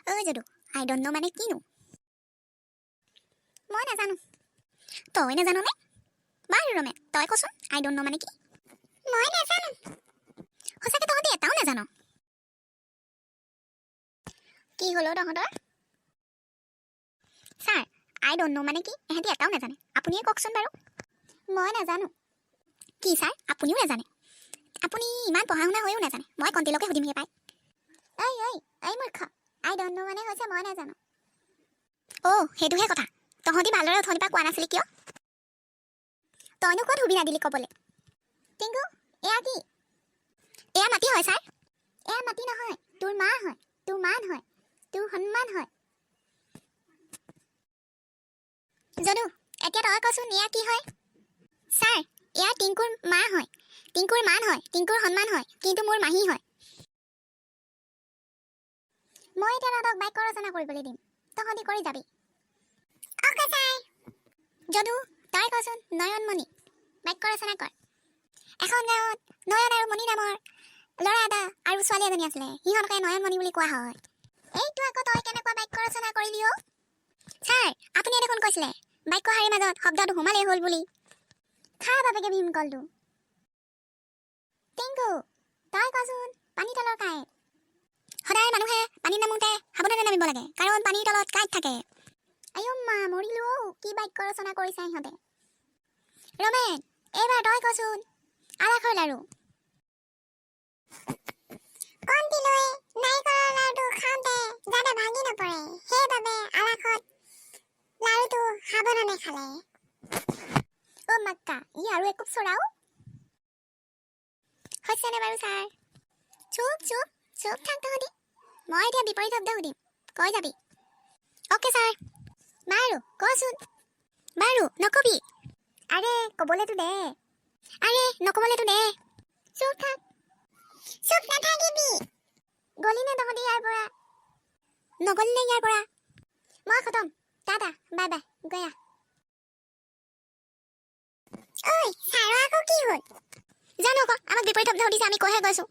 Jadu I don't know মানে কিনো মই নাজানো তই নাজানো নে বাৰু ৰমে তই কচোন আই ডোন্ট নো মানে কি মই নাজানো সঁচাকে তহঁতি এটাও নাজানো কি হলো তহঁতৰ ছাৰ আই ডোন্ট নো মানে কি এহেঁতি এটাও নাজানে আপুনিয়ে কওকচোন বাৰু মই নাজানো কি ছাৰ আপুনিও নাজানে আপুনি ইমান পঢ়া শুনা হৈও নাজানে মই কণ্টিলকে সুধিমহে পাই ঐ মূৰ্খ আই ডোন্ট নো মানে হৈছে মই নাজানো সেইটোহে কথা তহঁতি ভালদৰে উঠনিৰ পৰা কোৱা নাছিলি কিয় তইনো ক'ত সুবিধা দিলি ক'বলৈ টিংকু এয়া কি এয়া মাটি হয় ছাৰ এয়া মাটি নহয় তোৰ মা হয় তোৰ মান হয় তোৰ সন্মান হয় যদু এতিয়া তই কচোন এয়া কি হয় ছাৰ এয়া টিংকুৰ মা হয় টিংকুৰ মান হয় টিংকুৰ সন্মান হয় কিন্তু মোৰ মাহী হয় মই এতিয়া তহঁতক বাক্য ৰচনা কৰিবলৈ দিম তহঁতি কৰি যাবি অ'কে ছাৰ যদু তই কচোন নয়নমণি বাক্য ৰচনা কৰ এখন গাঁৱত নয়ন আৰু মণি নামৰ ল'ৰা এটা আৰু ছোৱালী এজনী আছিলে সিহঁতকে নয়নমণি বুলি কোৱা হয় এইটো আকৌ তই কেনেকুৱা বাক্য ৰচনা কৰিলি অ' ছাৰ আপুনিয়ে দেখোন কৈছিলে বাক্য শাৰীৰ মাজত শব্দটো সোমালেই হ'ল বুলি খা বাপেকে ভীমকলটো টিংকু তই কচোন পানী তলৰ কাঁইট সদায় মানুহে পানীত নামোতে সাৱধানে নামিব লাগে কাৰণ পানীৰ তলত কাঁইট থাকে আইও মা মৰিলো কি বাক্য ৰচনা কৰিছে সিহঁতে ৰমেন এইবাৰ তই কচোন আলাসৰ লাৰু কণ্টিলৈ নাৰিকলৰ লাৰুটো খাওঁতে যাতে ভাঙি নপৰে সেইবাবে আলাসত লাৰুটো সাৱধানে খালে অ' মাক্কা ই আৰু একোপ চৰাও হৈছেনে বাৰু ছাৰ চুপ চুপ চুপ থাক তহঁতি মই এতিয়া বিপৰীত শব্দ সুধিম কৈ যাবি অ'কে ছাৰ বাৰু কচোন বাৰু নকবি আৰে ক'বলেতো দে চুপ থাক চুপ নাথাকিবি গলিনে তহঁতি ইয়াৰ পৰা নগলিনে ইয়াৰ পৰা মই খতম টাটা বাই বাই গয়া ঐ ছাৰৰ আকৌ কি হ'ল জানো আকৌ আমাক বিপৰীত শব্দ সুধিছে আমি কৈহে গৈছো